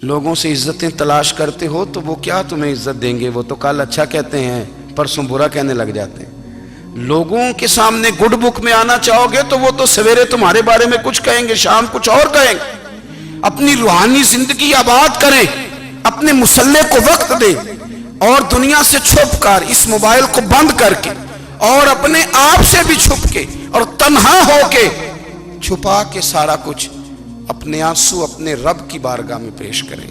لوگوں سے عزتیں تلاش کرتے ہو تو وہ کیا تمہیں عزت دیں گے؟ وہ تو کل اچھا کہتے ہیں، پرسوں برا کہنے لگ جاتے ہیں۔ لوگوں کے سامنے گڈ بک میں آنا چاہو گے تو وہ تو سویرے تمہارے بارے میں کچھ کہیں گے، شام کچھ اور کہیں گے۔ اپنی روحانی زندگی آباد کریں، اپنے مسلح کو وقت دیں، اور دنیا سے چھپ کر اس موبائل کو بند کر کے اور اپنے آپ سے بھی چھپ کے اور تنہا ہو کے چھپا کے سارا کچھ اپنے آنسو اپنے رب کی بارگاہ میں پیش کریں،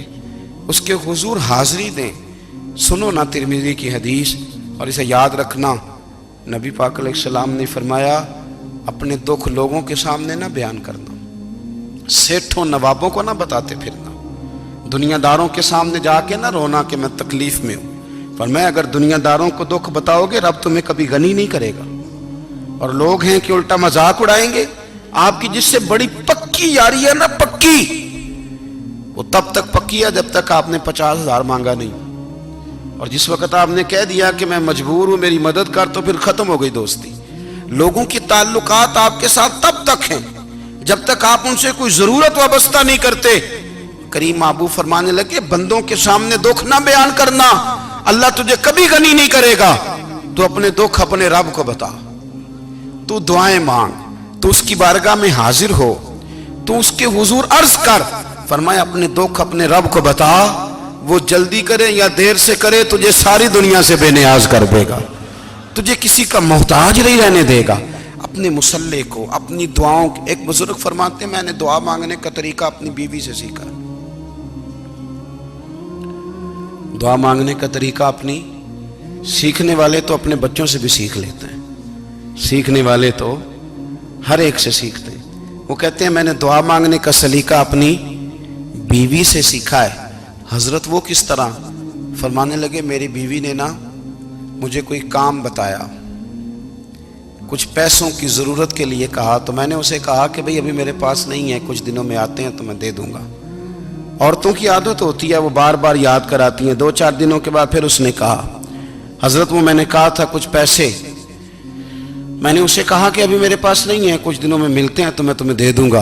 اس کے حضور حاضری دیں۔ سنو نا ترمذی کی حدیث، اور اسے یاد رکھنا، نبی پاک علیہ السلام نے فرمایا اپنے دکھ لوگوں کے سامنے نہ بیان کرنا، سیٹھوں نوابوں کو نہ بتاتے پھرنا، دنیا داروں کے سامنے جا کے نہ رونا کہ میں تکلیف میں ہوں۔ فرمایا اگر دنیا داروں کو دکھ بتاؤ گے رب تمہیں کبھی غنی نہیں کرے گا۔ اور لوگ ہیں کہ الٹا مذاق اڑائیں گے آپ کی، جس سے بڑی پکی یاری ہے نا، پکی، وہ تب تک پکی ہے جب تک آپ نے 50,000 مانگا نہیں، اور جس وقت آپ نے کہہ دیا کہ میں مجبور ہوں میری مدد کر، تو پھر ختم ہو گئی دوستی۔ لوگوں کی تعلقات آپ کے ساتھ تب تک ہیں جب تک آپ ان سے کوئی ضرورت وابستہ نہیں کرتے۔ کریم محبوب فرمانے لگے بندوں کے سامنے دکھ نہ بیان کرنا، اللہ تجھے کبھی غنی نہیں کرے گا۔ تو اپنے دکھ اپنے رب کو بتا، تو دعائیں مانگ، تو اس کی بارگاہ میں حاضر ہو، تو اس کے حضور عرض کر۔ فرمایا اپنے دکھ اپنے رب کو بتا، وہ جلدی کرے یا دیر سے کرے تجھے ساری دنیا سے بے نیاز کر دے گا، تجھے کسی کا محتاج نہیں رہنے دے گا۔ اپنے مسلح کو، اپنی دعاؤں، ایک بزرگ فرماتے ہیں میں نے دعا مانگنے کا طریقہ اپنی بیوی سے سیکھا، دعا مانگنے کا طریقہ اپنی، سیکھنے والے تو اپنے بچوں سے بھی سیکھ لیتے ہیں، سیکھنے والے تو ہر ایک سے سیکھتے ہیں۔ وہ کہتے ہیں میں نے دعا مانگنے کا سلیقہ اپنی بیوی سے سیکھا ہے۔ حضرت وہ کس طرح؟ فرمانے لگے میری بیوی نے نا مجھے کوئی کام بتایا، کچھ پیسوں کی ضرورت کے لیے کہا، تو میں نے اسے کہا کہ بھئی ابھی میرے پاس نہیں ہے، کچھ دنوں میں آتے ہیں تو میں دے دوں گا۔ عورتوں کی عادت ہوتی ہے وہ بار بار یاد کراتی ہیں، 2-4 دنوں کے بعد پھر اس نے کہا حضرت وہ میں نے کہا تھا کچھ پیسے، میں نے اسے کہا کہ ابھی میرے پاس نہیں ہے، کچھ دنوں میں ملتے ہیں تو میں تمہیں دے دوں گا۔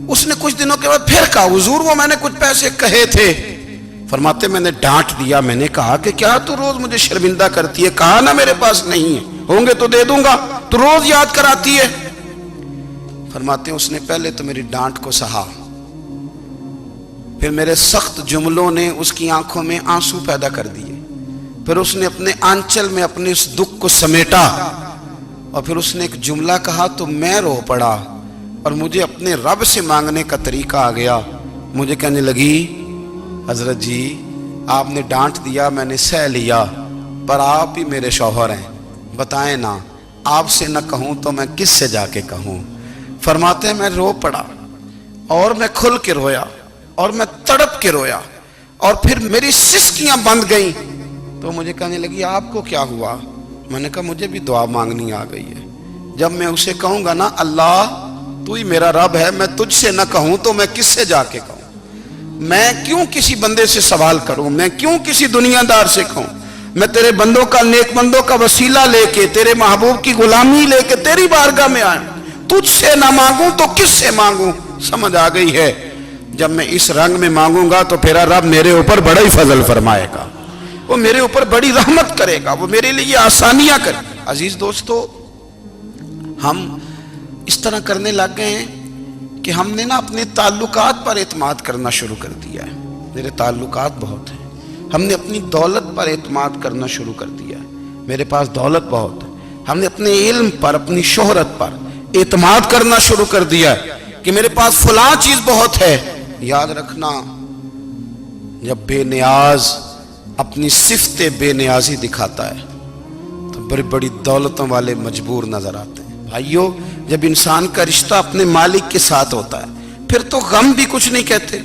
اس نے کچھ دنوں کے بعد پھر کہا حضور وہ میں نے کچھ پیسے کہے تھے۔ فرماتے میں نے ڈانٹ دیا، میں نے کہا کہ کیا تو روز مجھے شرمندہ کرتی ہے، کہا نا میرے پاس نہیں ہے، ہوں گے تو دے دوں گا، تو روز یاد کراتی ہے۔ فرماتے ہیں اس نے پہلے تو میری ڈانٹ کو سہا، پھر میرے سخت جملوں نے اس کی آنکھوں میں آنسو پیدا کر دیے، پھر اس نے اپنے آنچل میں اپنے اس دکھ کو سمیٹا، اور پھر اس نے ایک جملہ کہا تو میں رو پڑا، اور مجھے اپنے رب سے مانگنے کا طریقہ آ گیا۔ مجھے کہنے لگی حضرت جی آپ نے ڈانٹ دیا میں نے سہ لیا، پر آپ ہی میرے شوہر ہیں، بتائیں نا آپ سے نہ کہوں تو میں کس سے جا کے کہوں۔ فرماتے ہیں میں رو پڑا، اور میں کھل کے رویا، اور میں تڑپ کے رویا، اور پھر میری سسکیاں بند گئیں۔ تو مجھے کہنے لگی آپ کو کیا ہوا؟ میں نے کہا مجھے بھی دعا مانگنی آ گئی ہے، جب میں اسے کہوں گا نا اللہ تو ہی میرا رب ہے، میں تجھ سے نہ کہوں تو میں کس سے جا کے کہوں؟ میں کیوں کسی بندے سے سوال کروں؟ میں کیوں کسی دنیا دار سے کہوں؟ میں تیرے بندوں کا، نیک بندوں کا وسیلہ لے کے، تیرے محبوب کی غلامی لے کے تیری بارگاہ میں آیا، تجھ سے نہ مانگوں تو کس سے مانگوں؟ سمجھ آ گئی ہے؟ جب میں اس رنگ میں مانگوں گا تو پھر رب میرے اوپر بڑا ہی فضل فرمائے گا، وہ میرے اوپر بڑی رحمت کرے گا، وہ میرے لیے آسانیاں کرے گا۔ عزیز دوستو، ہم اس طرح کرنے لگ گئے ہیں کہ ہم نے نا اپنے تعلقات پر اعتماد کرنا شروع کر دیا ہے۔ میرے تعلقات بہت ہیں، ہم نے اپنی دولت پر اعتماد کرنا شروع کر دیا ہے، میرے پاس دولت بہت ہے۔ ہم نے اپنے علم پر، اپنی شہرت پر اعتماد کرنا شروع کر دیا ہے کہ میرے پاس فلاں چیز بہت ہے۔ یاد رکھنا جب بے نیاز اپنی صفت بے نیازی دکھاتا ہے تو بڑی بڑی دولتوں والے مجبور نظر آتے ہیں۔ بھائیو جب انسان کا رشتہ اپنے مالک کے ساتھ ہوتا ہے پھر تو غم بھی کچھ نہیں کہتے،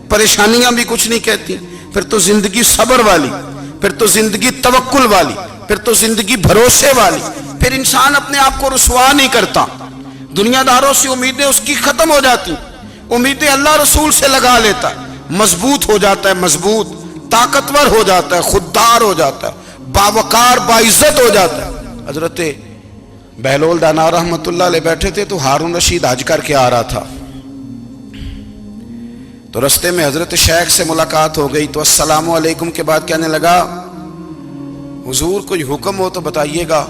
پریشانیاں بھی کچھ نہیں کہتی، پھر تو زندگی صبر والی، پھر تو زندگی توکل والی، پھر تو زندگی بھروسے والی، پھر انسان اپنے آپ کو رسوا نہیں کرتا، دنیا داروں سے امیدیں اس کی ختم ہو جاتی، امیدیں اللہ رسول سے لگا لیتا ہے، مضبوط ہو جاتا ہے، مضبوط، طاقتور ہو جاتا ہے، خوددار ہو جاتا ہے، باوقار باعزت ہو جاتا ہے۔ حضرت بہلول دانا رحمت اللہ علیہ بیٹھے تھے تو ہارون رشید حج کر کے آ رہا تھا، تو رستے میں حضرت شیخ سے ملاقات ہو گئی تو السلام علیکم کے بعد کہنے لگا حضور کوئی حکم ہو تو بتائیے گا.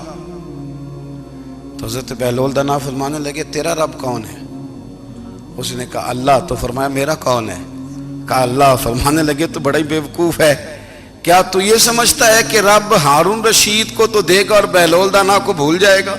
تو حضرت بہلول دنا فرمانے لگے تیرا رب کون ہے؟ اس نے کہا اللہ. تو فرمایا میرا کون ہے؟ کہا اللہ. فرمانے لگے تو بڑا ہی بیوقوف ہے، کیا تو یہ سمجھتا ہے کہ رب ہارون رشید کو تو دے گا اور بہلول دانا کو بھول جائے گا؟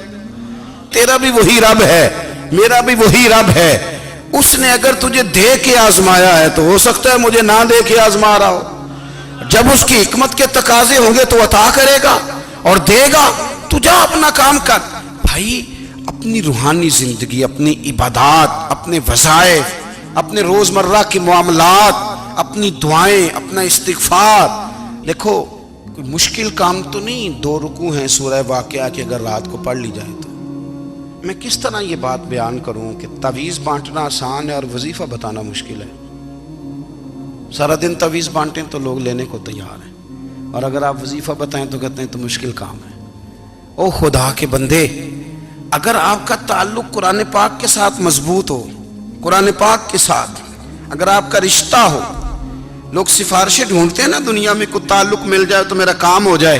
تیرا بھی وہی رب ہے، میرا بھی وہی رب ہے. اس نے اگر تجھے دے کے آزمایا ہے تو ہو سکتا ہے مجھے نہ دے کے آزما رہا ہو. جب اس کی حکمت کے تقاضے ہوں گے تو عطا کرے گا اور دے گا. تو جا اپنا کام کر. بھائی اپنی روحانی زندگی، اپنی عبادات، اپنے وظائف، اپنے روزمرہ کے معاملات، اپنی دعائیں، اپنا استغفار. دیکھو کوئی مشکل کام تو نہیں 2 رکوع ہیں سورہ واقعہ کہ اگر رات کو پڑھ لی جائے تو. میں کس طرح یہ بات بیان کروں کہ تعویذ بانٹنا آسان ہے اور وظیفہ بتانا مشکل ہے. سارا دن تعویذ بانٹیں تو لوگ لینے کو تیار ہیں، اور اگر آپ وظیفہ بتائیں تو کہتے ہیں تو مشکل کام ہے. او خدا کے بندے، اگر آپ کا تعلق قرآن پاک کے ساتھ مضبوط ہو، قرآن پاک کے ساتھ اگر آپ کا رشتہ ہو، لوگ سفارشیں ڈھونڈتے ہیں نا دنیا میں، کوئی تعلق مل جائے تو میرا کام ہو جائے.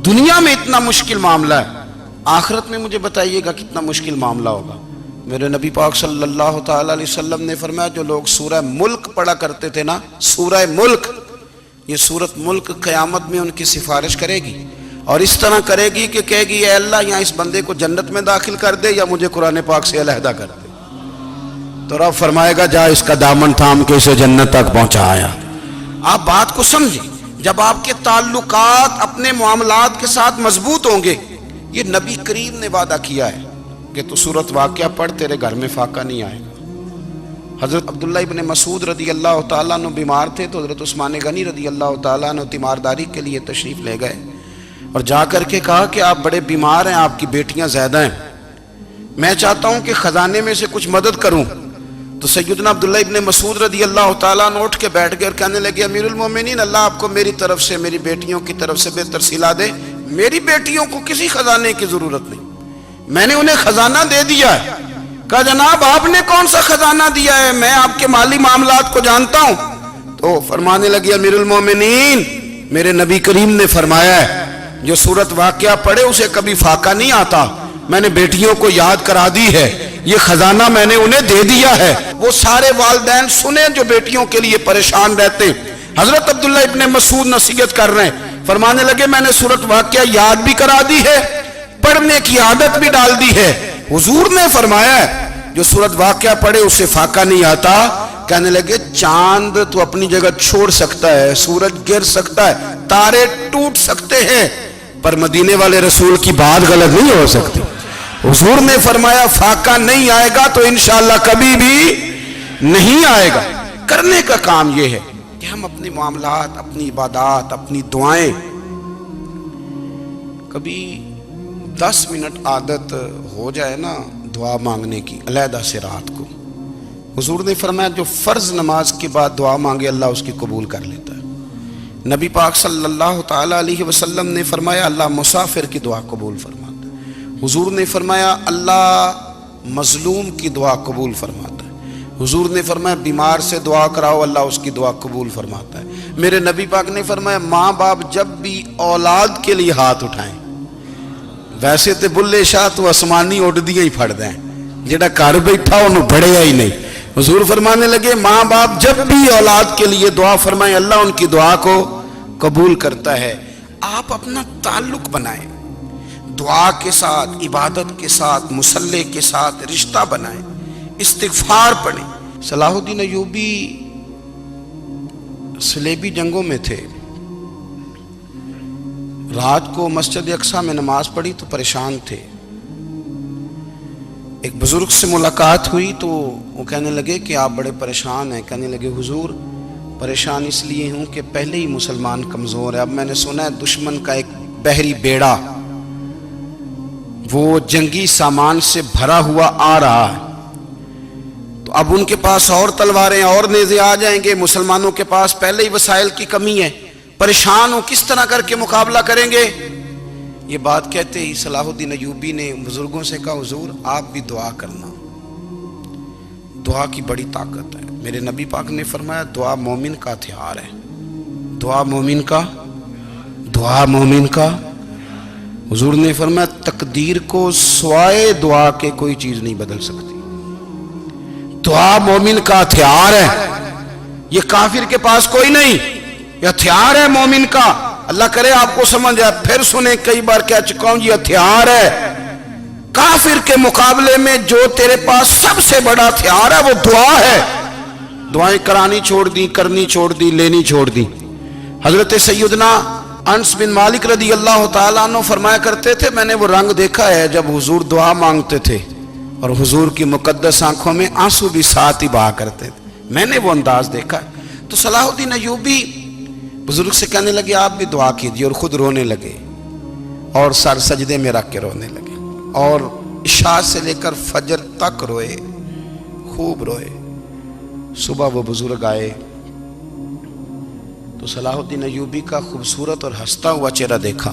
دنیا میں اتنا مشکل معاملہ ہے، آخرت میں مجھے بتائیے گا کتنا مشکل معاملہ ہوگا. میرے نبی پاک صلی اللہ تعالی علیہ وسلم نے فرمایا جو لوگ سورہ ملک پڑھا کرتے تھے نا، سورہ ملک، یہ سورت ملک قیامت میں ان کی سفارش کرے گی، اور اس طرح کرے گی کہ کہے گی اے اللہ یہاں اس بندے کو جنت میں داخل کر دے یا مجھے قرآن پاک سے علیحدہ کر دے. تو رب فرمائے گا جا اس کا دامن تھام کے اسے جنت تک پہنچایا. آپ بات کو سمجھیں، جب آپ کے تعلقات اپنے معاملات کے ساتھ مضبوط ہوں گے. یہ نبی کریم نے وعدہ کیا ہے کہ تو سورت واقعہ پڑھ تیرے گھر میں فاقہ نہیں آئے گا. حضرت عبداللہ ابن مسعود رضی اللہ تعالیٰ عنہ بیمار تھے تو حضرت عثمان غنی رضی اللہ تعالیٰ عنہ تیمارداری کے لیے تشریف لے گئے اور جا کر کے کہا کہ آپ بڑے بیمار ہیں، آپ کی بیٹیاں زیادہ ہیں، میں چاہتا ہوں کہ خزانے میں سے کچھ مدد کروں. تو سیدنا عبداللہ ابن مسعود رضی اللہ تعالیٰ عنہ اٹھ کے بیٹھ گئے اور کہنے لگے امیر المومنین، اللہ آپ کو میری طرف سے، میری بیٹیوں کی طرف سے بہتر صلہ دے. میری بیٹیوں کو کسی خزانے کی ضرورت نہیں، میں نے انہیں خزانہ دے دیا ہے. کہا جناب آپ نے کون سا خزانہ دیا ہے، میں آپ کے مالی معاملات کو جانتا ہوں. تو فرمانے لگے امیر المومنین، میرے نبی کریم نے فرمایا ہے جو سورت واقعہ پڑھے اسے کبھی فاقہ نہیں آتا. میں نے بیٹیوں کو یاد کرا دی ہے، یہ خزانہ میں نے انہیں دے دیا ہے. وہ سارے والدین سنیں جو بیٹیوں کے لیے پریشان رہتے. حضرت عبداللہ ابن مسعود نصیحت کر رہے ہیں، فرمانے لگے میں نے سورت واقعہ یاد بھی کرا دی ہے، پڑھنے کی عادت بھی ڈال دی ہے. حضور نے فرمایا ہے جو سورت واقعہ پڑھے اسے فاقہ نہیں آتا. کہنے لگے چاند تو اپنی جگہ چھوڑ سکتا ہے، سورج گر سکتا ہے، تارے ٹوٹ سکتے ہیں، پر مدینے والے رسول کی بات غلط نہیں ہو سکتی. حضور نے فرمایا فاقہ نہیں آئے گا تو انشاءاللہ کبھی بھی نہیں آئے گا. کرنے کا کام یہ ہے کہ ہم اپنے معاملات، اپنی عبادات، اپنی دعائیں، کبھی 10 منٹ عادت ہو جائے نا دعا مانگنے کی علیحدہ سے رات کو. حضور نے فرمایا جو فرض نماز کے بعد دعا مانگے اللہ اس کی قبول کر لیتا ہے. نبی پاک صلی اللہ تعالی علیہ وسلم نے فرمایا اللہ مسافر کی دعا قبول فرماتا ہے. حضور نے فرمایا اللہ مظلوم کی دعا قبول فرماتا ہے. حضور نے فرمایا بیمار سے دعا کراؤ اللہ اس کی دعا قبول فرماتا ہے. میرے نبی پاک نے فرمایا ماں باپ جب بھی اولاد کے لیے ہاتھ اٹھائیں، ویسے تے بلے شاہ تو آسمانی اڈ دیا ہی پھڑ دیں، جڑا گھر بیٹھا انہوں بڑھیا ہی نہیں. حضور فرمانے لگے ماں باپ جب بھی اولاد کے لیے دعا فرمائیں اللہ ان کی دعا کو قبول کرتا ہے. آپ اپنا تعلق بنائیں دعا کے ساتھ، عبادت کے ساتھ، مصلی کے ساتھ رشتہ بنائیں، استغفار پڑھیں. صلاح الدین ایوبی صلیبی جنگوں میں تھے، رات کو مسجد اقصیٰ میں نماز پڑھی تو پریشان تھے. ایک بزرگ سے ملاقات ہوئی تو وہ کہنے لگے کہ آپ بڑے پریشان ہیں. کہنے لگے حضور پریشان اس لیے ہوں کہ پہلے ہی مسلمان کمزور ہے، اب میں نے سنا ہے دشمن کا ایک بحری بیڑا وہ جنگی سامان سے بھرا ہوا آ رہا ہے، تو اب ان کے پاس اور تلواریں اور نیزے آ جائیں گے، مسلمانوں کے پاس پہلے ہی وسائل کی کمی ہے، پریشان ہو کس طرح کر کے مقابلہ کریں گے. یہ بات کہتے ہی صلاح الدین ایوبی نے بزرگوں سے کہا حضور آپ بھی دعا کرنا، دعا کی بڑی طاقت ہے. میرے نبی پاک نے فرمایا دعا مومن کا ہتھیار ہے، دعا مومن کا، دعا مومن کا۔ حضور نے فرمایا تقدیر کو سوائے دعا کے کوئی چیز نہیں بدل سکتی۔ دعا مومن کا ہتھیار ہے، یہ کافر کے پاس کوئی نہیں، یہ ہتھیار ہے مومن کا۔ اللہ کرے آپ کو سمجھ آئے، پھر سنیں، کئی بار کہہ چکا ہوں یہ ہتھیار ہے۔ کافر کے مقابلے میں جو تیرے پاس سب سے بڑا ہتھیار ہے وہ دعا ہے۔ دعائیں کرانی چھوڑ دی، کرنی چھوڑ دی، لینی چھوڑ دی۔ حضرت سیدنا انس بن مالک رضی اللہ تعالیٰ عنہ فرمایا کرتے تھے، میں نے وہ رنگ دیکھا ہے جب حضور دعا مانگتے تھے اور حضور کی مقدس آنکھوں میں آنسو بھی ساتھ ہی بہا کرتے تھے، میں نے وہ انداز دیکھا ہے۔ تو صلاح الدین ایوبی بزرگ سے کہنے لگے آپ بھی دعا کیجئے، اور خود رونے لگے اور سر سجدے میں رکھ کے رونے لگے، اور عشاء سے لے کر فجر تک روئے، خوب روئے۔ صبح وہ بزرگ آئے تو صلاح الدین ایوبی کا خوبصورت اور ہنستا ہوا چہرہ دیکھا،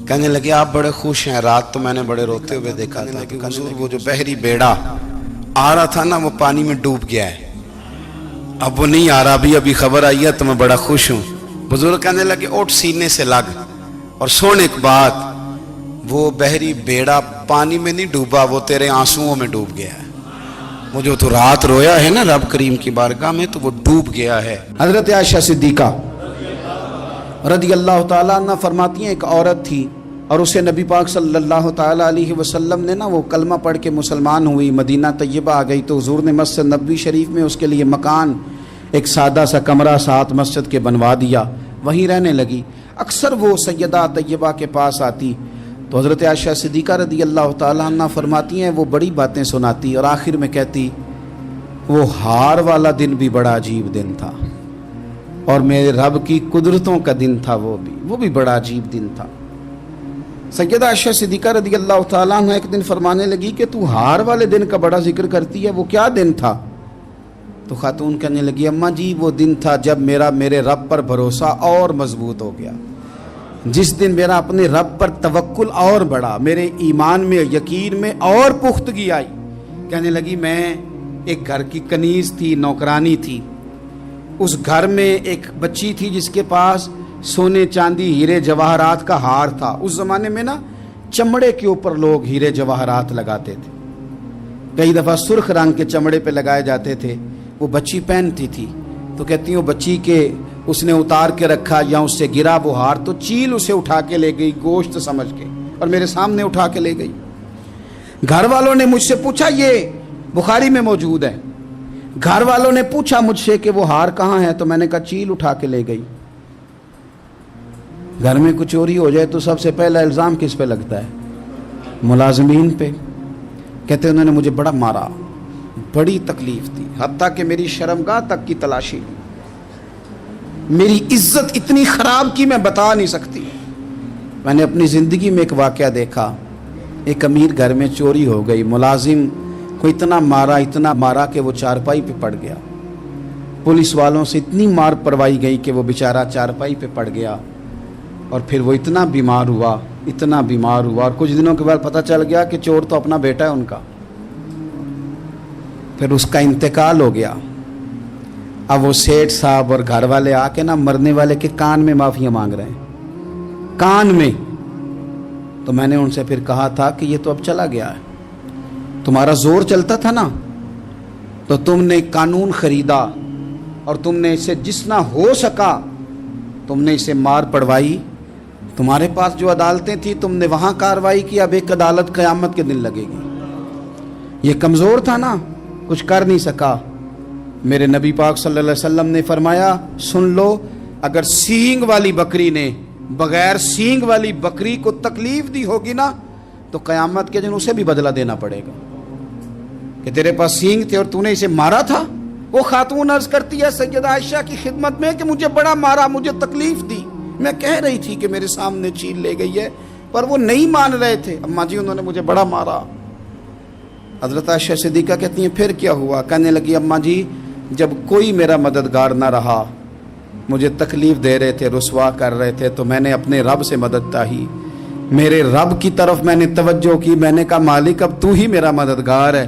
کہنے لگے آپ بڑے خوش ہیں، رات تو میں نے بڑے روتے ہوئے دیکھا تھا کہ حضور وہ جو بحری بیڑا آ رہا تھا نا وہ پانی میں ڈوب گیا ہے، اب وہ نہیں آ رہا، ابھی خبر آئی ہے تو میں بڑا خوش ہوں۔ بزرگ کہنے لگے اٹھ سینے سے لگ اور سن ایک بات، وہ بحری بیڑا پانی میں نہیں ڈوبا، وہ تیرے آنسوؤں میں ڈوب گیا ہے۔ وہ جو تو رات رویا ہے نا رب کریم کی بارگاہ میں تو وہ ڈوب گیا ہے۔ حضرت عائشہ صدیقہ رضی اللہ تعالیٰ عنہ فرماتی ہیں ایک عورت تھی اور اسے نبی پاک صلی اللہ تعالیٰ علیہ وسلم نے نا وہ کلمہ پڑھ کے مسلمان ہوئی، مدینہ طیبہ آ گئی تو حضور نے مسجد نبوی شریف میں اس کے لیے مکان، ایک سادہ سا کمرہ ساتھ مسجد کے بنوا دیا، وہیں رہنے لگی۔ اکثر وہ سیدہ طیبہ کے پاس آتی تو حضرت عائشہ صدیقہ رضی اللہ تعالیٰ عنہ فرماتی ہیں وہ بڑی باتیں سناتی اور آخر میں کہتی وہ ہار والا دن بھی بڑا عجیب دن تھا اور میرے رب کی قدرتوں کا دن تھا، وہ بھی بڑا عجیب دن تھا۔ سیدہ عائشہ صدیقہ رضی اللہ تعالیٰ عنہ ایک دن فرمانے لگی کہ تو ہار والے دن کا بڑا ذکر کرتی ہے، وہ کیا دن تھا؟ تو خاتون کہنے لگی اماں جی وہ دن تھا جب میرے رب پر بھروسہ اور مضبوط ہو گیا، جس دن میرا اپنے رب پر توکل اور بڑھا، میرے ایمان میں یقین میں اور پختگی آئی۔ کہنے لگی میں ایک گھر کی کنیز تھی، نوکرانی تھی، اس گھر میں ایک بچی تھی جس کے پاس سونے چاندی ہیرے جواہرات کا ہار تھا۔ اس زمانے میں نا چمڑے کے اوپر لوگ ہیرے جواہرات لگاتے تھے، کئی دفعہ سرخ رنگ کے چمڑے پہ لگائے جاتے تھے، وہ بچی پہنتی تھی تو کہتی ہوں بچی کے اس نے اتار کے رکھا یا اس سے گرا وہ ہار تو چیل اسے اٹھا کے لے گئی گوشت سمجھ کے اور میرے سامنے اٹھا کے لے گئی۔ گھر والوں نے مجھ سے پوچھا، یہ بخاری میں موجود ہے، گھر والوں نے پوچھا مجھ سے کہ وہ ہار کہاں ہے تو میں نے کہا چیل اٹھا کے لے گئی۔ گھر میں کچھ چوری ہو جائے تو سب سے پہلا الزام کس پہ لگتا ہے؟ ملازمین پہ۔ کہتے انہوں نے مجھے بڑا مارا، بڑی تکلیف تھی، حتیٰ کہ میری شرمگاہ تک کی تلاشی لی، میری عزت اتنی خراب کی میں بتا نہیں سکتی۔ میں نے اپنی زندگی میں ایک واقعہ دیکھا، ایک امیر گھر میں چوری ہو گئی، ملازم کو اتنا مارا کہ وہ چارپائی پہ پڑ گیا، پولیس والوں سے اتنی مار پروائی گئی کہ وہ بیچارہ چارپائی پہ پڑ گیا، اور پھر وہ اتنا بیمار ہوا اور کچھ دنوں کے بعد پتہ چل گیا کہ چور تو اپنا بیٹا ہے ان کا، پھر اس کا انتقال ہو گیا۔ اب وہ سیٹھ صاحب اور گھر والے آ کے نا مرنے والے کے کان میں معافیاں مانگ رہے ہیں، کان میں۔ تو میں نے ان سے پھر کہا تھا کہ یہ تو اب چلا گیا ہے، تمہارا زور چلتا تھا نا تو تم نے قانون خریدا اور تم نے اسے جتنا ہو سکا تم نے اسے مار پڑوائی، تمہارے پاس جو عدالتیں تھیں تم نے وہاں کارروائی کی، اب ایک عدالت قیامت کے دن لگے گی۔ یہ کمزور تھا نا، کچھ کر نہیں سکا۔ میرے نبی پاک صلی اللہ علیہ وسلم نے فرمایا سن لو، اگر سینگ والی بکری نے بغیر سینگ والی بکری کو تکلیف دی ہوگی نا تو قیامت کے دن اسے بھی بدلہ دینا پڑے گا کہ تیرے پاس سینگ تھے اور تو نے اسے مارا تھا۔ وہ خاتون عرض کرتی ہے سیدہ عائشہ کی خدمت میں کہ مجھے بڑا مارا، مجھے تکلیف دی، میں کہہ رہی تھی کہ میرے سامنے چیل لے گئی ہے پر وہ نہیں مان رہے تھے، اماں جی انہوں نے مجھے بڑا مارا۔ حضرت عائشہ صدیقہ کہتی ہیں پھر کیا ہوا؟ کہنے لگی اماں جی جب کوئی میرا مددگار نہ رہا، مجھے تکلیف دے رہے تھے، رسوا کر رہے تھے، تو میں نے اپنے رب سے مدد چاہی، میرے رب کی طرف میں نے توجہ کی، میں نے کہا مالک اب تو ہی میرا مددگار ہے۔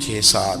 6-7,